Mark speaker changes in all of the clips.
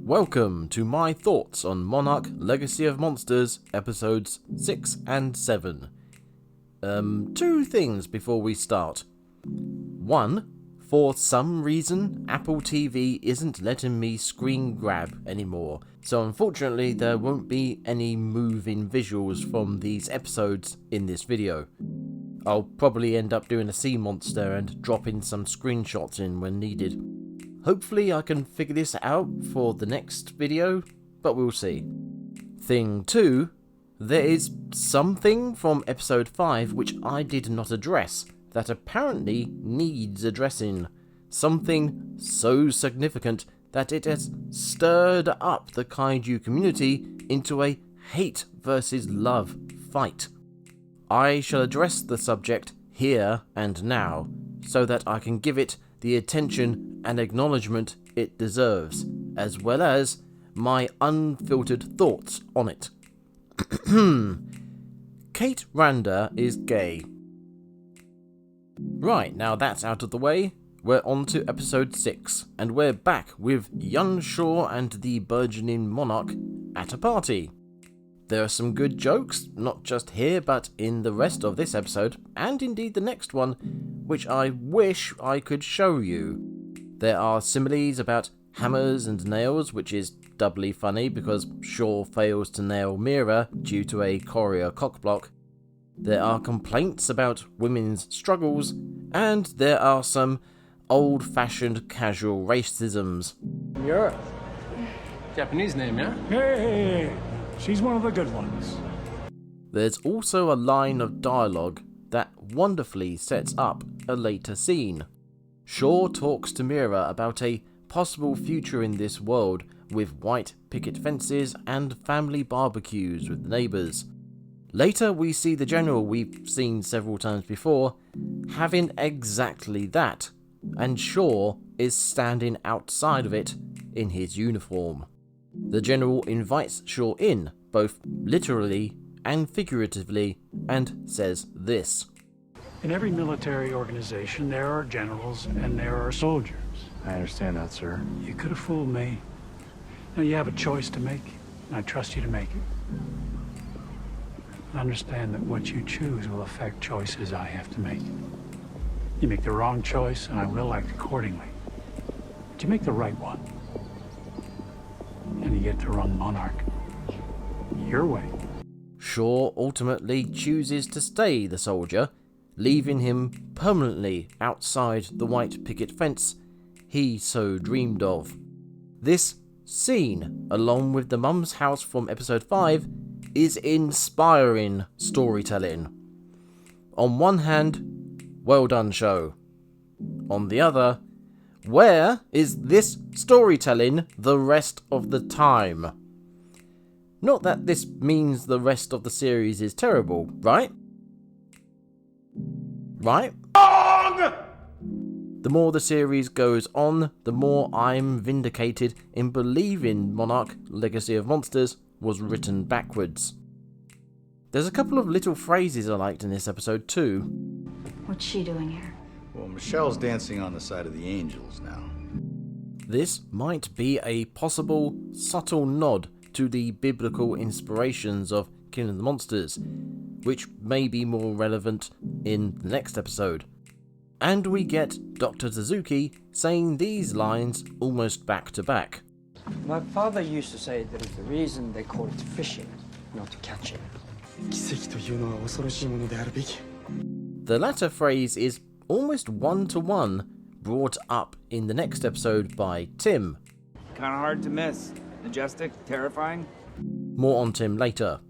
Speaker 1: Welcome to my thoughts on Monarch Legacy of Monsters episodes 6 and 7. Two things before we start. One, for some reason Apple TV isn't letting me screen grab anymore, so unfortunately there won't be any moving visuals from these episodes in this video. I'll probably end up doing a sea monster and dropping some screenshots in when needed. Hopefully I can figure this out for the next video, but we'll see. Thing 2, there is something from episode 5 which I did not address that apparently needs addressing. Something so significant that it has stirred up the kaiju community into a hate versus love fight. I shall address the subject here and now, so that I can give it the attention and acknowledgement it deserves, as well as my unfiltered thoughts on it. Kate Randa is gay. Right, now that's out of the way, we're on to episode 6, and we're back with young Shaw and the burgeoning Monarch at a party. There are some good jokes, not just here but in the rest of this episode, and indeed the next one, which I wish I could show you. There are similes about hammers and nails, which is doubly funny because Shaw fails to nail Mira due to a courier cockblock. There are complaints about women's struggles, and there are some old-fashioned casual racisms.
Speaker 2: Mira. Japanese name, yeah?
Speaker 3: Hey, she's one of the good ones.
Speaker 1: There's also a line of dialogue that wonderfully sets up a later scene. Shaw talks to Mira about a possible future in this world with white picket fences and family barbecues with neighbours. Later we see the general we've seen several times before having exactly that, and Shaw is standing outside of it in his uniform. The general invites Shaw in, both literally and figuratively, and says this.
Speaker 3: In every military organization, there are generals and there are soldiers.
Speaker 4: I understand that, sir.
Speaker 3: You could have fooled me. Now you have a choice to make, and I trust you to make it. Understand that what you choose will affect choices I have to make. You make the wrong choice, and I will act accordingly. But you make the right one, and you get to run Monarch your way.
Speaker 1: Shaw ultimately chooses to stay the soldier, leaving him permanently outside the white picket fence he so dreamed of. This scene, along with the mum's house from episode 5, is inspiring storytelling. On one hand, well done show. On the other, where is this storytelling the rest of the time? Not that this means the rest of the series is terrible, right? Right? Wrong! The more the series goes on, the more I'm vindicated in believing Monarch Legacy of Monsters was written backwards. There's a couple of little phrases I liked in this episode too.
Speaker 5: What's she doing here?
Speaker 4: Well, Michelle's dancing on the side of the angels now.
Speaker 1: This might be a possible subtle nod to the biblical inspirations of King of the Monsters, which may be more relevant in the next episode. And we get Dr. Suzuki saying these lines almost back to back.
Speaker 2: My father used to say that is the reason they call it fishing, not catching.
Speaker 1: The latter phrase is almost one-to-one brought up in the next episode by Tim.
Speaker 6: Kinda hard to miss. Majestic, terrifying.
Speaker 1: More on Tim later.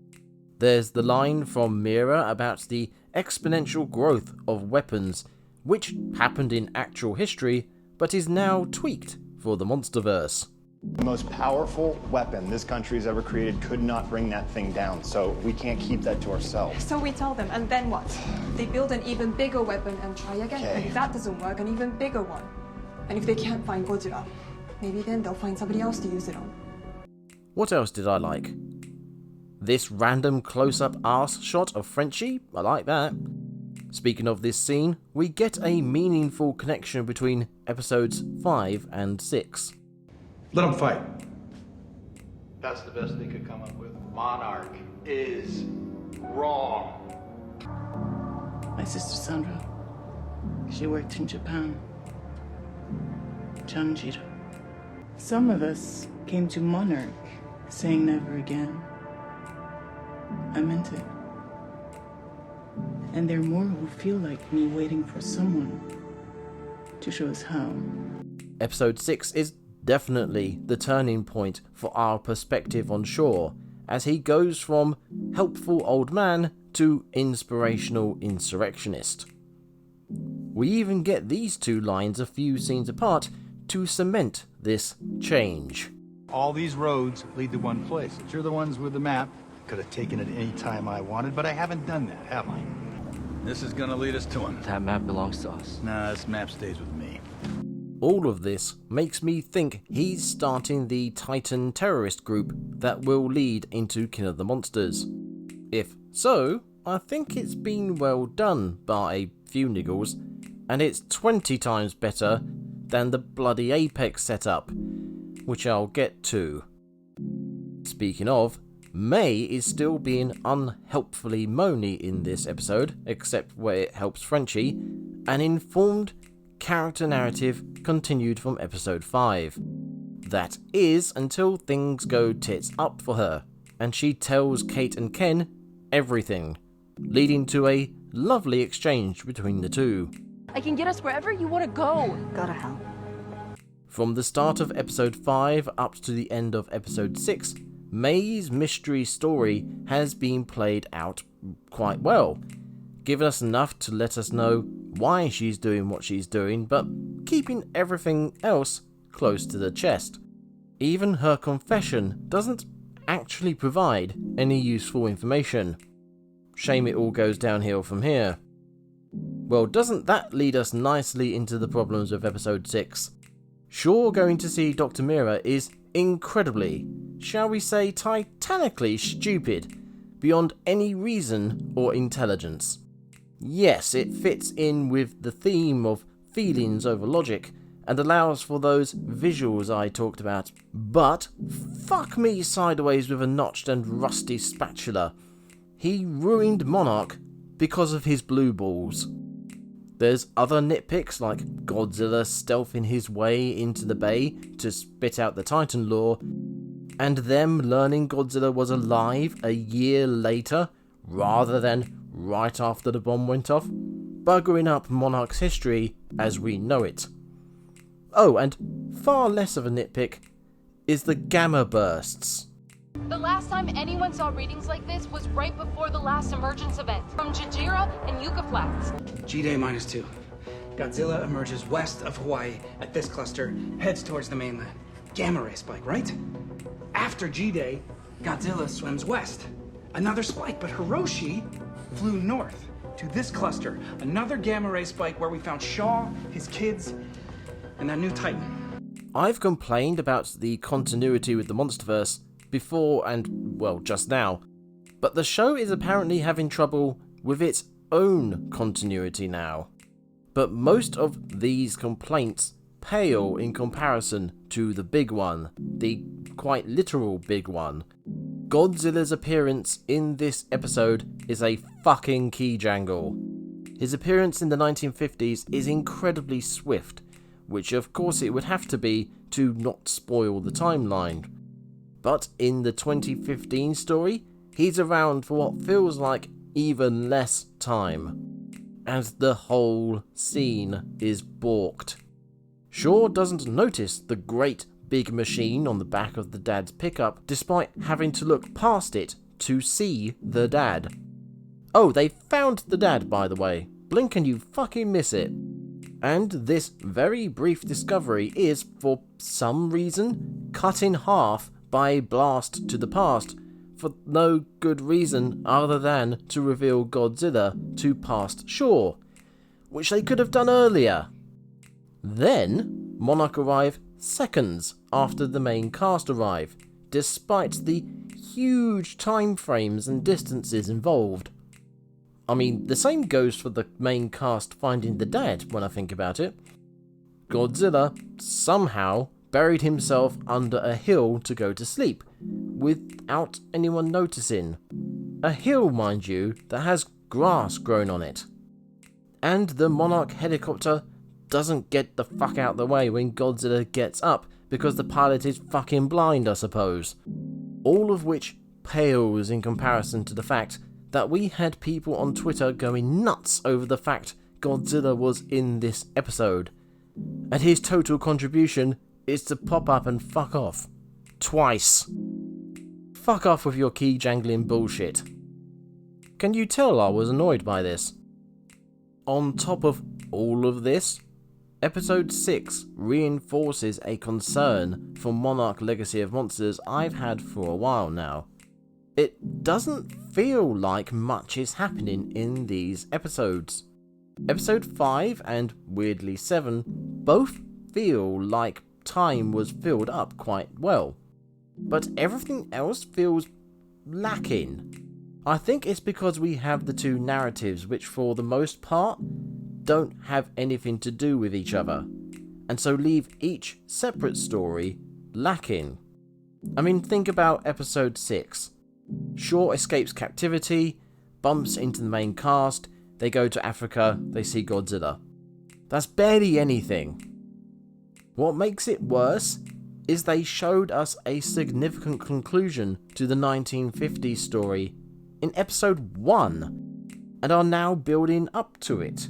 Speaker 1: There's the line from Mira about the exponential growth of weapons, which happened in actual history, but is now tweaked for the Monsterverse.
Speaker 7: The most powerful weapon this country has ever created could not bring that thing down, so we can't keep that to ourselves.
Speaker 8: So we tell them, and then what? They build an even bigger weapon and try again.
Speaker 7: Okay.
Speaker 8: And if that doesn't work, an even bigger one. And if they can't find Godzilla, maybe then they'll find somebody else to use it on.
Speaker 1: What else did I like? This random close-up arse shot of Frenchie, I like that. Speaking of this scene, we get a meaningful connection between episodes 5 and 6.
Speaker 9: Let them fight.
Speaker 4: That's the best they could come up with. Monarch is wrong.
Speaker 9: My sister Sandra, she worked in Japan. Chanjiro. Some of us came to Monarch saying never again. I meant it. And there are more who feel like me waiting for someone to show us how.
Speaker 1: Episode 6 is definitely the turning point for our perspective on Shaw, as he goes from helpful old man to inspirational insurrectionist. We even get these two lines a few scenes apart to cement this change.
Speaker 4: All these roads lead to one place. You're the ones with the map. Could have taken it any time I wanted, but I haven't done that, have I? This is gonna lead us to him.
Speaker 2: That map belongs to us.
Speaker 4: Nah, this map stays with me.
Speaker 1: All of this makes me think he's starting the Titan terrorist group that will lead into King of the Monsters. If so, I think it's been well done by a few niggles, and it's 20 times better than the bloody Apex setup, which I'll get to. Speaking of, May is still being unhelpfully moany in this episode, except where it helps Frenchie. An informed character narrative continued from episode 5. That is, until things go tits up for her, and she tells Kate and Ken everything, leading to a lovely exchange between the two.
Speaker 10: I can get us wherever you want to go.
Speaker 5: Go to hell.
Speaker 1: From the start of episode 5 up to the end of episode 6, May's mystery story has been played out quite well, giving us enough to let us know why she's doing what she's doing, but keeping everything else close to the chest. Even her confession doesn't actually provide any useful information. Shame it all goes downhill from here. Well, doesn't that lead us nicely into the problems of episode 6? Shaw going to see Dr. Mira is incredibly, shall we say titanically stupid, beyond any reason or intelligence. Yes, it fits in with the theme of feelings over logic, and allows for those visuals I talked about, but fuck me sideways with a notched and rusty spatula. He ruined Monarch because of his blue balls. There's other nitpicks like Godzilla stealthing his way into the bay to spit out the Titan lore, and them learning Godzilla was alive a year later rather than right after the bomb went off, buggering up Monarch's history as we know it. Oh, and far less of a nitpick is the gamma bursts.
Speaker 10: The last time anyone saw readings like this was right before the last emergence event from Jajira and Yucca Flats.
Speaker 11: G-Day -2. Godzilla emerges west of Hawaii at this cluster, heads towards the mainland. Gamma ray spike, right? After G-Day, Godzilla swims west. Another spike, but Hiroshi flew north to this cluster. Another gamma ray spike where we found Shaw, his kids, and that new Titan.
Speaker 1: I've complained about the continuity with the Monsterverse before and, well, just now, but the show is apparently having trouble with its own continuity now. But most of these complaints pale in comparison to the big one, the quite literal big one. Godzilla's appearance in this episode is a fucking key jangle. His appearance in the 1950s is incredibly swift, which of course it would have to be to not spoil the timeline. But in the 2015 story, he's around for what feels like even less time, and the whole scene is balked. Shaw doesn't notice the great big machine on the back of the dad's pickup, despite having to look past it to see the dad. Oh, they found the dad, by the way. Blink and you fucking miss it. And this very brief discovery is, for some reason, cut in half by a blast to the past, for no good reason other than to reveal Godzilla to past Shaw, which they could have done earlier. Then, Monarch arrive seconds after the main cast arrive, despite the huge time frames and distances involved. I mean, the same goes for the main cast finding the dad, when I think about it. Godzilla somehow buried himself under a hill to go to sleep, without anyone noticing. A hill, mind you, that has grass grown on it. And the Monarch helicopter doesn't get the fuck out the way when Godzilla gets up because the pilot is fucking blind, I suppose. All of which pales in comparison to the fact that we had people on Twitter going nuts over the fact Godzilla was in this episode, and his total contribution is to pop up and fuck off. Twice. Fuck off with your key jangling bullshit. Can you tell I was annoyed by this? On top of all of this, Episode 6 reinforces a concern for Monarch Legacy of Monsters I've had for a while now. It doesn't feel like much is happening in these episodes. Episode 5 and weirdly 7 both feel like time was filled up quite well, but everything else feels lacking. I think it's because we have the two narratives which for the most part don't have anything to do with each other, and so leave each separate story lacking. I mean, think about episode 6. Shaw escapes captivity, bumps into the main cast, they go to Africa, they see Godzilla. That's barely anything. What makes it worse is they showed us a significant conclusion to the 1950s story in episode 1, and are now building up to it.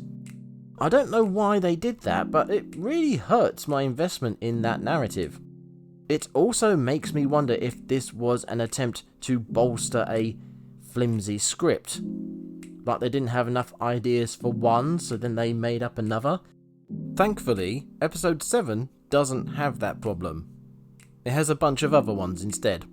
Speaker 1: I don't know why they did that, but it really hurts my investment in that narrative. It also makes me wonder if this was an attempt to bolster a flimsy script. Like they didn't have enough ideas for one, so then they made up another. Thankfully, episode 7 doesn't have that problem. It has a bunch of other ones instead.